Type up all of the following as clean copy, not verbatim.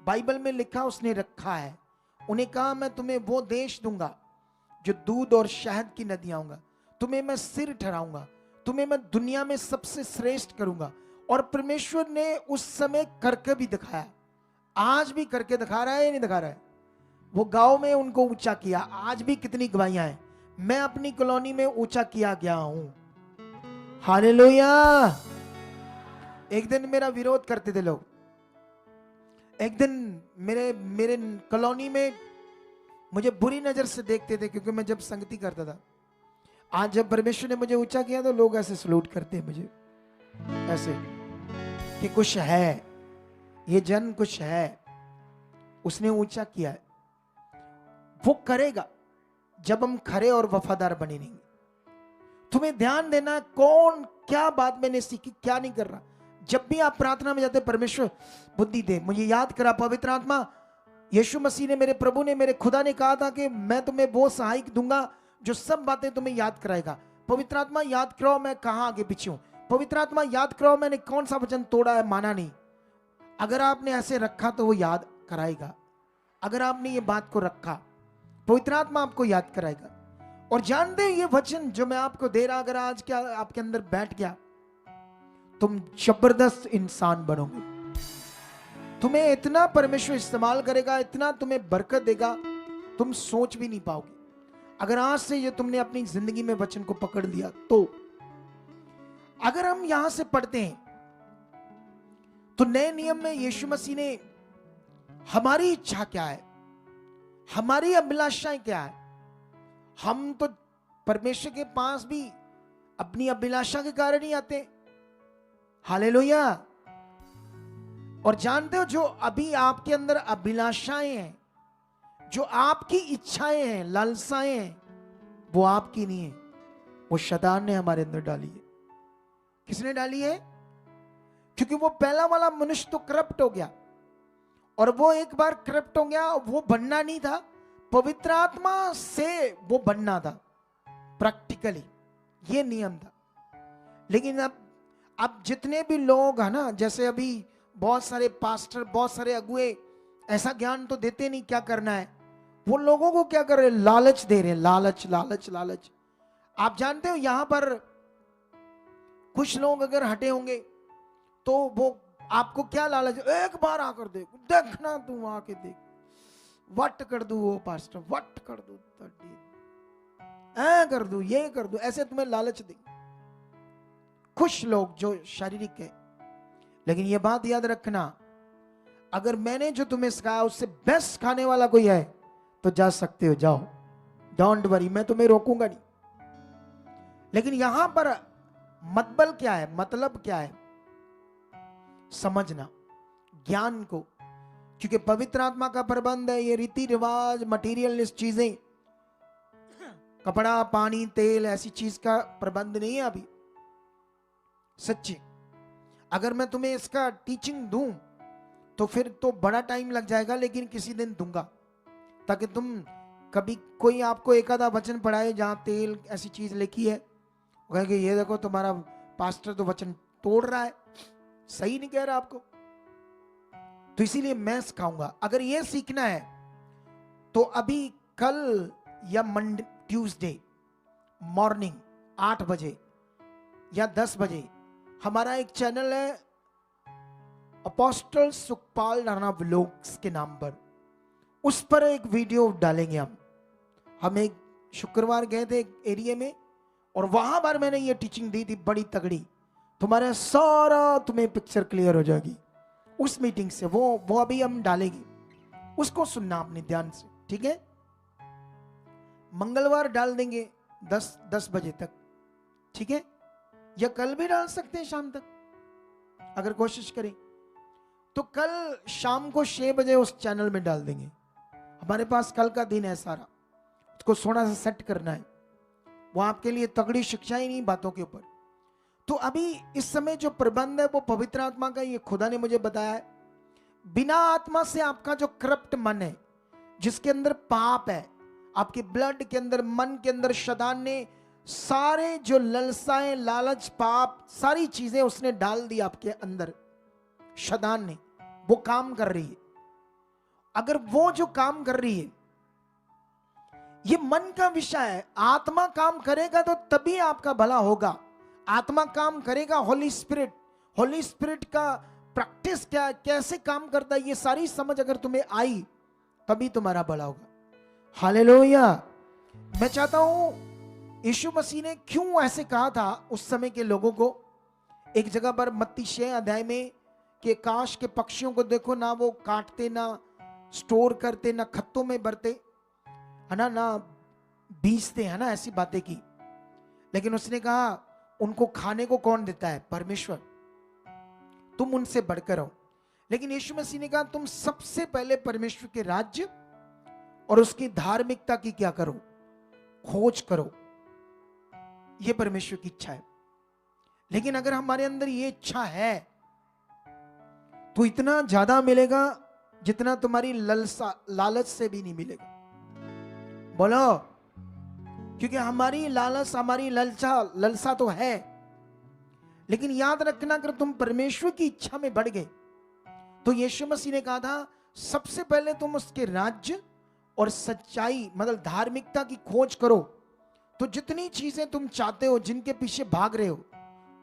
Bible में लिखा उसने रखा है। उन्हें कहा मैं तुम्हें वो देश दूंगा जो दूध और शहद की नदियां होंगा, तुम्हें मैं सिर ठहराऊंगा, तुम्हें मैं दुनिया में सबसे श्रेष्ठ करूंगा। और परमेश्वर ने उस समय करके भी दिखाया, आज भी करके दिखा रहा है या नहीं दिखा रहा है? वो गांव में उनको ऊंचा किया, आज भी कितनी गवाहियां हैं। मैं अपनी कॉलोनी में ऊंचा किया गया हूं। हालेलुया। एक दिन मेरा विरोध करते थे लोग, एक दिन मेरे मेरे कॉलोनी में मुझे बुरी नजर से देखते थे, क्योंकि मैं जब संगति करता था। आज जब परमेश्वर ने मुझे ऊंचा किया तो लोग ऐसे सलूट करते हैं मुझे, ऐसे कि कुछ है, ये जन कुछ है, उसने ऊंचा किया है। वो करेगा जब हम खरे और वफादार बने रहेंगे। तुम्हें ध्यान देना कौन क्या बात मैंने सीखी, क्या नहीं कर रहा। जब भी आप प्रार्थना में जाते, परमेश्वर बुद्धि दे, मुझे याद करा। पवित्र आत्मा, यीशु मसीह ने, मेरे प्रभु ने, मेरे खुदा ने कहा था कि मैं तुम्हें वो सहायक दूंगा जो सब बातें तुम्हें याद कराएगा। पवित्र आत्मा याद कराओ मैं कहां आगे पीछे हूं। पवित्र आत्मा याद कराओ मैंने कौन सा वचन तोड़ा है, माना नहीं। अगर आपने ऐसे रखा तो वो याद कराएगा। अगर आपने ये बात को रखा, पवित्र आत्मा आपको याद कराएगा। और जानते ये वचन जो मैं आपको दे रहा, अगर आज क्या आपके अंदर बैठ गया, तुम जबरदस्त इंसान बनोगे। तुम्हें इतना परमेश्वर इस्तेमाल करेगा, इतना तुम्हें बरकत देगा, तुम सोच भी नहीं पाओगे। अगर आज से ये तुमने अपनी जिंदगी में वचन को पकड़ लिया तो। अगर हम यहां से पढ़ते हैं तो नए नियम में यीशु मसीह ने हमारी इच्छा क्या है, हमारी अभिलाषाएं क्या है। हम तो परमेश्वर के पास भी अपनी अभिलाषा के कारण ही आते। हालेलुया। और जानते हो, जो अभी आपके अंदर अभिलाषाएं हैं, जो आपकी इच्छाएं हैं, लालसाएं हैं, वो आपकी नहीं है, वो शैतान ने हमारे अंदर डाली है। किसने डाली है? क्योंकि वो पहला वाला मनुष्य तो करप्ट हो गया, और वो एक बार करप्ट हो गया, वो बनना नहीं था, पवित्र आत्मा से वो बनना था। प्रैक्टिकली ये नियम था। लेकिन अब जितने भी लोग हैं ना, जैसे अभी बहुत सारे पास्टर, बहुत सारे अगुए ऐसा ज्ञान तो देते नहीं क्या करना है। वो लोगों को क्या कर रहे हैं? लालच दे रहे हैं, लालच लालच लालच। आप जानते हो यहां पर कुछ लोग अगर हटे होंगे तो वो आपको क्या लालच, एक बार आकर देख, देखना तू आके देख, वट कर दू वो पास्टर, वट कर दू, ऐ कर दू, ये कर दू, ऐसे तुम्हें लालच देंगे कुछ लोग जो शारीरिक है। लेकिन ये बात याद रखना, अगर मैंने जो तुम्हें सिखाया उससे बेस्ट खाने वाला कोई है तो जा सकते हो, जाओ, डोंट वरी, मैं तुम्हें रोकूंगा नहीं। लेकिन यहां पर मतबल क्या है, मतलब क्या है, समझना ज्ञान को। क्योंकि पवित्र आत्मा का प्रबंध है, ये रीति रिवाज, मटीरियलिस्ट चीजें, कपड़ा, पानी, तेल, ऐसी चीज का प्रबंध नहीं है अभी। सच्ची अगर मैं तुम्हें इसका टीचिंग दूं तो फिर तो बड़ा टाइम लग जाएगा, लेकिन किसी दिन दूंगा, ताकि तुम कभी कोई आपको एक आधा वचन पढ़ाए जहां तेल ऐसी चीज लिखी है, कहेंगे ये देखो तुम्हारा पास्टर तो वचन तोड़ रहा है, सही नहीं कह रहा आपको। तो इसीलिए मैं सिखाऊंगा। अगर ये सीखना है तो अभी कल या मंडे, ट्यूसडे मॉर्निंग 8 बजे या 10 बजे हमारा एक चैनल है अपोस्टल सुखपाल राणा व्लॉग्स के नाम पर, उस पर एक वीडियो डालेंगे हम एक शुक्रवार गए थे एक एरिया में, और वहां पर मैंने ये टीचिंग दी थी बड़ी तगड़ी। तुम्हारा सारा तुम्हें पिक्चर क्लियर हो जाएगी उस मीटिंग से। वो अभी हम डालेंगे, उसको सुनना अपने ध्यान से, ठीक है? मंगलवार डाल देंगे 10 बजे तक, ठीक है? या कल भी डाल सकते हैं शाम तक, अगर कोशिश करें तो कल शाम को 6 बजे उस चैनल में डाल देंगे। हमारे पास कल का दिन है सारा, उसको थोड़ा सा सेट करना है। वो आपके लिए तगड़ी शिक्षाएं नहीं, बातों के ऊपर। तो अभी इस समय जो प्रबंध है वो पवित्र आत्मा का, ये खुदा ने मुझे बताया है। बिना आत्मा से आपका जो करप्ट मन है, जिसके अंदर पाप है, आपके ब्लड के अंदर, मन के अंदर शैतान ने सारे जो ललसाएं, लालच, पाप, सारी चीजें उसने डाल दी आपके अंदर। शैतान ने वो काम कर रही है। अगर वो जो काम कर रही है, ये मन का विषय है, आत्मा काम करेगा तो तभी आपका भला होगा। आत्मा काम करेगा, होली स्पिरिट का प्रैक्टिस क्या, कैसे काम करता है, ये सारी समझ अगर तुम्हें आई तभी तुम्हारा भला होगा। हालेलुया। मैं चाहता हूं, यीशु मसीह ने क्यों ऐसे कहा था उस समय के लोगों को। एक जगह पर मत्ती 6 अध्याय में कि काश के पक्षियों को देखो, ना वो काटते, ना स्टोर करते, ना खत्तों में भरते, है ना बीजते, है ना, ऐसी बातें की। लेकिन उसने कहा उनको खाने को कौन देता है? परमेश्वर। तुम उनसे बढ़कर हो। लेकिन यीशु मसीह ने कहा तुम सबसे पहले परमेश्वर के राज्य और उसकी धार्मिकता की क्या करो? खोज करो। यह परमेश्वर की इच्छा है। लेकिन अगर हमारे अंदर यह इच्छा है तो इतना ज्यादा मिलेगा जितना तुम्हारी लालच से भी नहीं मिलेगा। बोलो। क्योंकि हमारी लालच, हमारी ललसा तो है, लेकिन याद रखना अगर तुम परमेश्वर की इच्छा में बढ़ गए तो यीशु मसीह ने कहा था सबसे पहले तुम उसके राज्य और सच्चाई मतलब धार्मिकता की खोज करो, तो जितनी चीजें तुम चाहते हो, जिनके पीछे भाग रहे हो,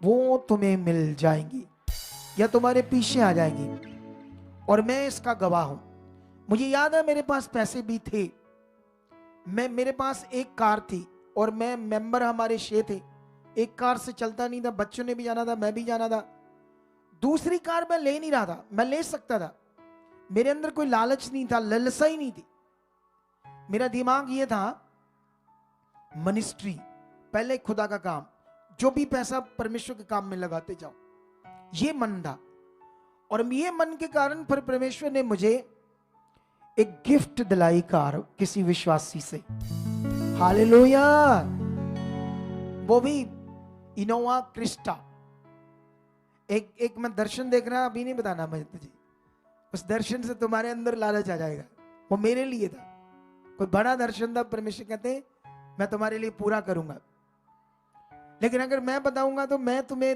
वो तुम्हें मिल जाएंगी या तुम्हारे पीछे आ जाएंगी। और मैं इसका गवाह हूं। मुझे याद है मेरे पास पैसे भी थे, मेरे पास एक कार थी और मैं मेंबर हमारे शे थे। एक कार से चलता नहीं था, बच्चों ने भी जाना था, मैं भी जाना था। दूसरी कार मैं ले नहीं रहा था, मैं ले सकता था। मेरे अंदर कोई लालच नहीं था, ललसा ही नहीं थी। मेरा दिमाग ये था मिनिस्ट्री, पहले खुदा का काम, जो भी पैसा परमेश्वर के काम में लगाते जाओ, ये मन था। और ये मन के कारण फिर परमेश्वर ने मुझे एक गिफ्ट दिलाई कार किसी विश्वासी से। हालेलुया। वो भी इनोवा क्रिस्टा। एक मैं दर्शन देख रहा, अभी नहीं बताना मुझे तुझे, उस दर्शन से तुम्हारे अंदर लालच आ जाएगा। वो मेरे लिए था, कोई बड़ा दर्शन था। परमेश्वर कहते मैं तुम्हारे लिए पूरा करूंगा। लेकिन अगर मैं बताऊंगा तो मैं तुम्हें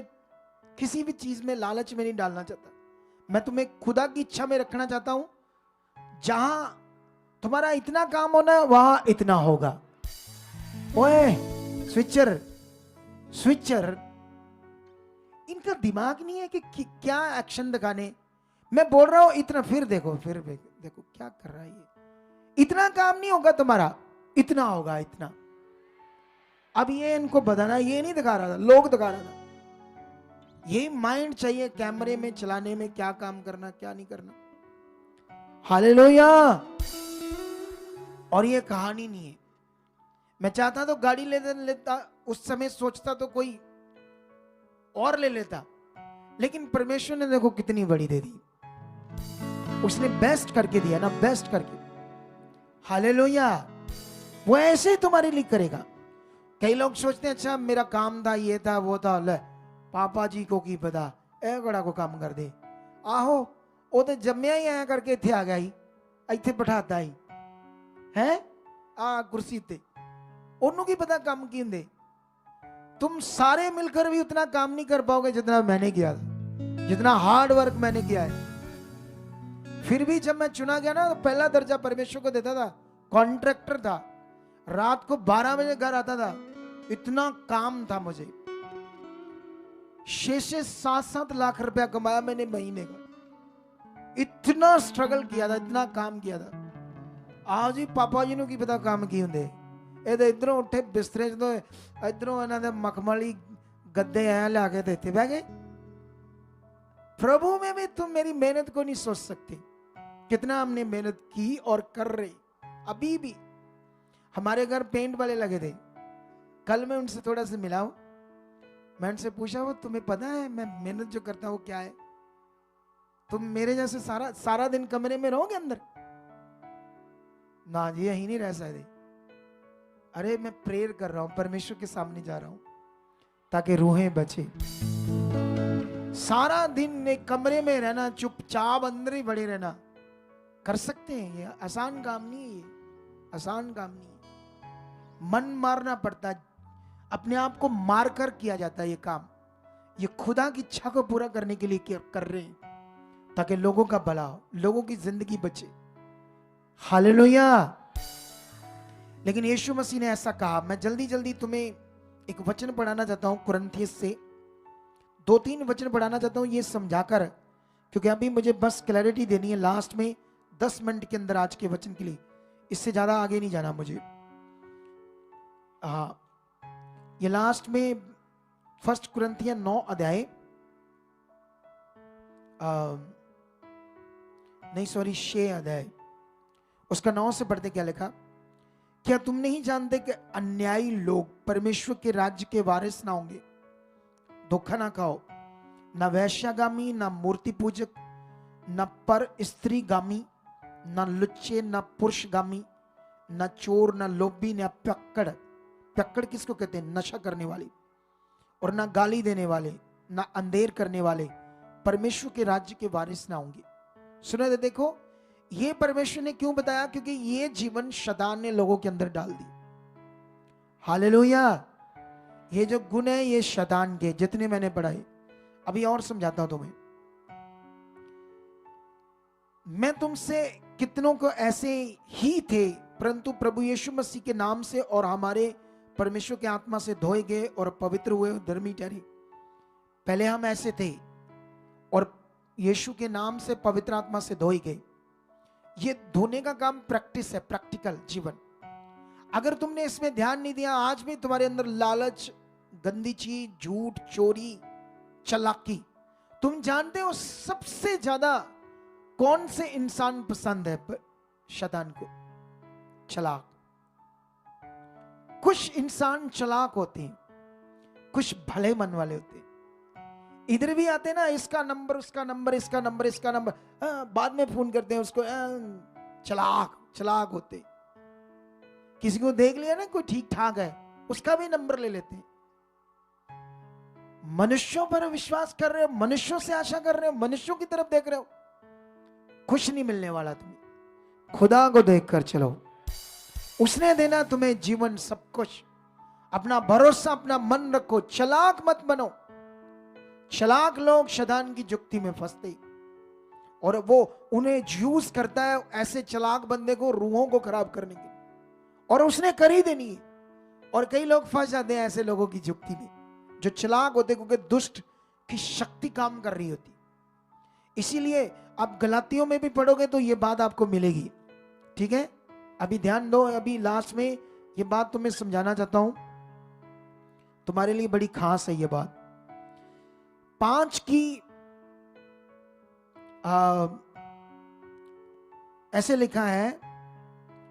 किसी भी चीज में लालच में नहीं डालना चाहता। मैं तुम्हें खुदा की इच्छा में रखना चाहता हूं। जहां तुम्हारा इतना काम होना वहां इतना होगा। ओए स्विचर इनका दिमाग नहीं है कि क्या एक्शन दिखाने। मैं बोल रहा हूं इतना, फिर देखो क्या कर रहा है ये। इतना काम नहीं होगा तुम्हारा, इतना होगा, इतना। अब ये इनको बताना, ये नहीं दिखा रहा था, लोग दिखा रहा था। ये माइंड चाहिए कैमरे में चलाने में, क्या काम करना क्या नहीं करना। हालेलुया। और ये कहानी नहीं है। मैं चाहता तो गाड़ी लेता, उस समय सोचता तो कोई और ले लेता, लेकिन परमेश्वर ने देखो कितनी बड़ी दे दी। उसने बेस्ट करके दिया ना, बेस्ट करके। हालेलुया। वो ऐसे ही तुम्हारे लिए करेगा। कई लोग सोचते हैं अच्छा मेरा काम था, ये था, वो था, ले पापा जी को की पता, ए बड़ा को काम कर दे। आहो वो तो जम्या ही आया करके इत्थे आ गया ही, इत्थे बैठाता ही है आ कुर्सी ते, ओनू की पता काम की हुंदे। तुम सारे मिलकर भी उतना काम नहीं कर पाओगे जितना मैंने किया था, जितना हार्ड वर्क मैंने किया है। फिर भी जब मैं चुना गया ना तो पहला दर्जा परमेश्वर को देता था। कॉन्ट्रैक्टर था, रात को 12 बजे घर आता था, इतना काम था मुझे। 6-7 लाख रुपया कमाया मैंने महीने का। इतना स्ट्रगल किया था, इतना काम किया था। आज ही पापा जी ने की पता काम की होंगे। इधरों उठे बिस्तरे तो इधरों इन्होंने मखमली गद्दे आया ला के देते बह गए। प्रभु में भी तुम मेरी मेहनत को नहीं सोच सकते, कितना हमने मेहनत की और कर रहे। अभी भी हमारे घर पेंट वाले लगे थे। कल मैं उनसे थोड़ा सा मिला हूं, मैं उनसे पूछा वो तुम्हें पता है मैं मेहनत जो करता हूं क्या है? तुम मेरे जैसे सारा दिन कमरे में रहोगे अंदर? ना जी, यही नहीं रह सकते। अरे मैं प्रेयर कर रहा हूं, परमेश्वर के सामने जा रहा हूं ताकि रूहें बचे। सारा दिन एक कमरे में रहना, चुपचाप अंदर ही बड़े रहना, कर सकते हैं? ये आसान काम नहीं है, ये आसान काम नहीं है। मन मारना पड़ता है, अपने आप को मारकर किया जाता है ये काम। ये खुदा की इच्छा को पूरा करने के लिए कर रहे हैं ताकि लोगों का भला हो, लोगों की जिंदगी बचे। हालेलुया। लेकिन यीशु मसीह ने ऐसा कहा। मैं जल्दी जल्दी तुम्हें एक वचन पढ़ाना चाहता हूं कुरिन्थियस से, 2-3 वचन पढ़ाना चाहता हूं ये समझाकर, क्योंकि अभी मुझे बस क्लैरिटी देनी है लास्ट में 10 मिनट के अंदर आज के वचन के लिए, इससे ज्यादा आगे नहीं जाना मुझे। हाँ, ये लास्ट में 1 कुरिन्थियन 9 अध्याय, नहीं सॉरी 6 अध्याय, उसका 9 से पढ़ते क्या लिखा। क्या तुम नहीं जानते कि अन्यायी लोग परमेश्वर के राज्य के वारिस ना होंगे। धोखा ना खाओ, ना वैश्यागामी, ना मूर्ति पूजक, ना पर स्त्रीगामी, ना लुच्चे, ना पुरुषगामी, ना चोर, ना लोभी, ना पियक्कड़। पियक्कड़ किसको कहते हैं? नशा करने वाली। और ना गाली देने वाले, ना अंधेर करने वाले परमेश्वर के राज्य के वारिस ना होंगे। सुना दे, देखो ये परमेश्वर ने क्यों बताया? क्योंकि ये जीवन शैतान ने लोगों के अंदर डाल दी। हालेलुया। ये जो गुण है ये शैतान के, जितने मैंने पढ़ाए। अभी और समझाता हूं तुम्हें। मैं तुमसे कितनों को ऐसे ही थे, परंतु प्रभु यीशु मसीह के नाम से और हमारे परमेश्वर के आत्मा से धोए गए और पवित्र हुए, धर्मी ठहरे। पहले हम ऐसे थे और यीशु के नाम से पवित्र आत्मा से धोए गए। ये धोने का काम प्रैक्टिस है, प्रैक्टिकल जीवन। अगर तुमने इसमें ध्यान नहीं दिया, आज भी तुम्हारे अंदर लालच, गंदी चीज, झूठ, चोरी, चालाकी। तुम जानते हो सबसे ज्यादा कौन से इंसान पसंद है शैतान को? चालाक। कुछ इंसान चालाक होते हैं, कुछ भले मन वाले होते हैं। इधर भी आते ना, इसका नंबर, उसका नंबर, इसका नंबर, इसका नंबर, बाद में फोन करते हैं उसको। चालाक चालाक होते। किसी को देख लिया ना कोई ठीक ठाक है, उसका भी नंबर ले लेते हैं। मनुष्यों पर विश्वास कर रहे हो, मनुष्यों से आशा कर रहे हो, मनुष्यों की तरफ देख रहे हो, कुछ नहीं मिलने वाला तुम्हें। खुदा को देखकर चलो, उसने देना तुम्हें जीवन, सब कुछ। अपना भरोसा, अपना मन रखो, चालाक मत बनो। चालाक लोग शैतान की जुक्ति में फंसते और वो उन्हें यूज करता है ऐसे चालाक बंदे को रूहों को खराब करने के, और उसने कर ही देनी है। और कई लोग फंस जाते हैं ऐसे लोगों की जुक्ति में जो चालाक होते, क्योंकि दुष्ट की शक्ति काम कर रही होती। इसीलिए आप गलातियों में भी पढ़ोगे तो ये बात आपको मिलेगी। ठीक है, अभी ध्यान दो। अभी लास्ट में ये बात तुम्हें समझाना चाहता हूं, तुम्हारे लिए बड़ी खास है ये बात। 5 की ऐसे लिखा है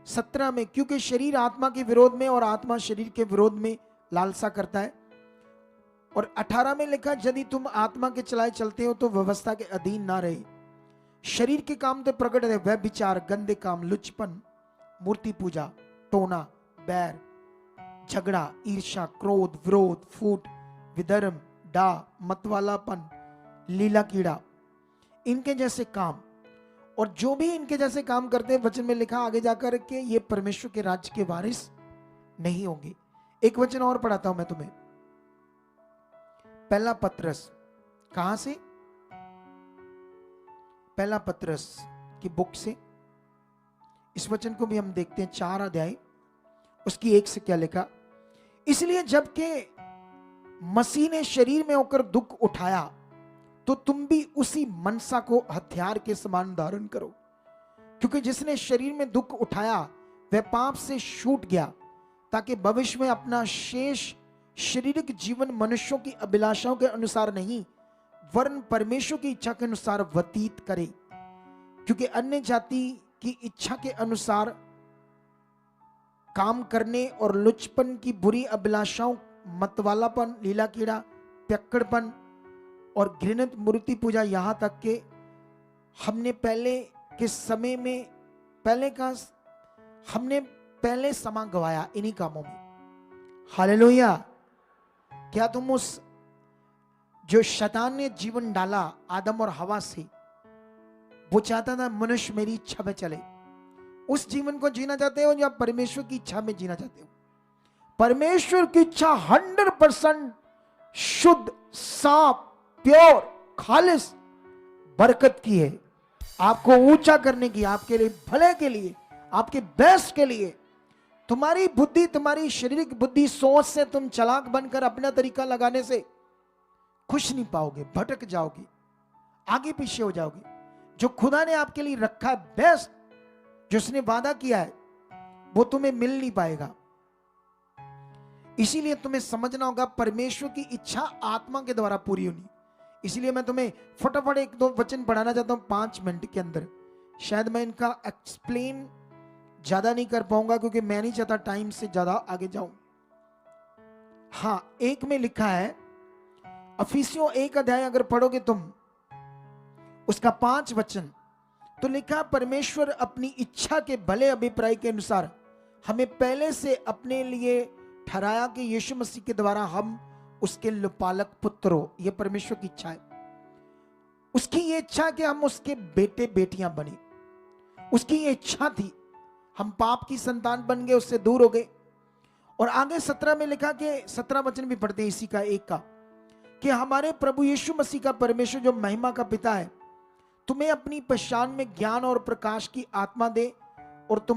17 में, क्योंकि शरीर आत्मा के विरोध में और आत्मा शरीर के विरोध में लालसा करता है। और 18 में लिखा, यदि तुम आत्मा के चलाए चलते हो तो व्यवस्था के अधीन ना रहे। शरीर के काम तो प्रकट है, वह विचार, गंदे काम, लुचपन, मूर्ति पूजा, टोना, बैर, झगड़ा, ईर्ष्या, क्रोध, विरोध, फूट, विधर्म, डा, मतवालापन, लीला कीड़ा, इनके जैसे काम। और जो भी इनके जैसे काम करते हैं, वचन में लिखा आगे जाकर के, ये परमेश्वर के राज्य के वारिस नहीं होंगे। एक वचन और पढ़ाता हूं मैं तुम्हें, पहला पत्रस। कहां से? पहला पत्रस की बुक से। इस वचन को भी हम देखते हैं, 4 अध्याय, उसकी 1 से क्या लिखा। इसलिए जबकि मसीह ने शरीर में होकर दुख उठाया, तो तुम भी उसी मनसा को हथियार के समान धारण करो। क्योंकि जिसने शरीर में दुख उठाया वह पाप से छूट गया, ताकि भविष्य में अपना शेष शारीरिक जीवन मनुष्यों की अभिलाषाओं के अनुसार नहीं, वरन परमेश्वर की इच्छा के अनुसार व्यतीत करे। क्योंकि अन्य जाति की इच्छा के अनुसार काम करने और लुचपन की बुरी अभिलाषाओं, मतवालापन, लीला कीड़ा, पियक्कड़पन और घृणित मूर्ति पूजा, यहां तक कि हमने पहले के समय में हमने पहले समा गवाया इन्हीं कामों में। हालेलुया। क्या तुम उस जो शैतान ने जीवन डाला आदम और हवा से, वो चाहता था मनुष्य मेरी इच्छा में चले, उस जीवन को जीना चाहते हो या परमेश्वर की इच्छा में जीना चाहते हो? परमेश्वर की इच्छा 100% शुद्ध, साफ, प्योर, खालिस, बरकत की है। आपको ऊंचा करने की, आपके लिए भले के लिए, आपके बेस्ट के लिए। तुम्हारी बुद्धि, तुम्हारी शारीरिक बुद्धि, सोच से तुम चालाक बनकर अपना तरीका लगाने से खुश नहीं पाओगे, भटक जाओगे, आगे पीछे हो जाओगे। जो खुदा ने आपके लिए रखा है बेस्ट, जो उसने वादा किया है, वो तुम्हें मिल नहीं पाएगा। इसीलिए तुम्हें समझना होगा परमेश्वर की इच्छा आत्मा के द्वारा पूरी होनी। इसीलिए मैं तुम्हें फटाफट एक दो वचन पढ़ाना चाहता हूं 5 मिनट के अंदर। शायद मैं इनका एक्सप्लेन ज्यादा नहीं कर पाऊंगा क्योंकि मैं नहीं चाहता टाइम से ज्यादा आगे जाऊं। हाँ, एक में लिखा है, अफिसियों 1 अध्याय अगर पढ़ोगे तुम, उसका 5 वचन, तो लिखा, परमेश्वर अपनी इच्छा के भले अभिप्राय के अनुसार हमें पहले से अपने लिए ठहराया कि यीशु मसीह के द्वारा हम उसके लुपालक पुत्र हो। यह परमेश्वर की इच्छा है। उसकी ये इच्छा कि हम उसके बेटे बेटियां बने। उसकी ये इच्छा थी। हम पाप की संतान बन गए, उससे दूर हो गए। और आगे 17 में लिखा कि 17 वचन भी पढ़ते हैं इसी का, एक का, कि हमारे प्रभु यीशु मसीह का परमेश्वर जो महिमा का पिता है, तुम्हें अपनी पहचान में ज्ञान और प्रकाश की आत्मा दे और तुम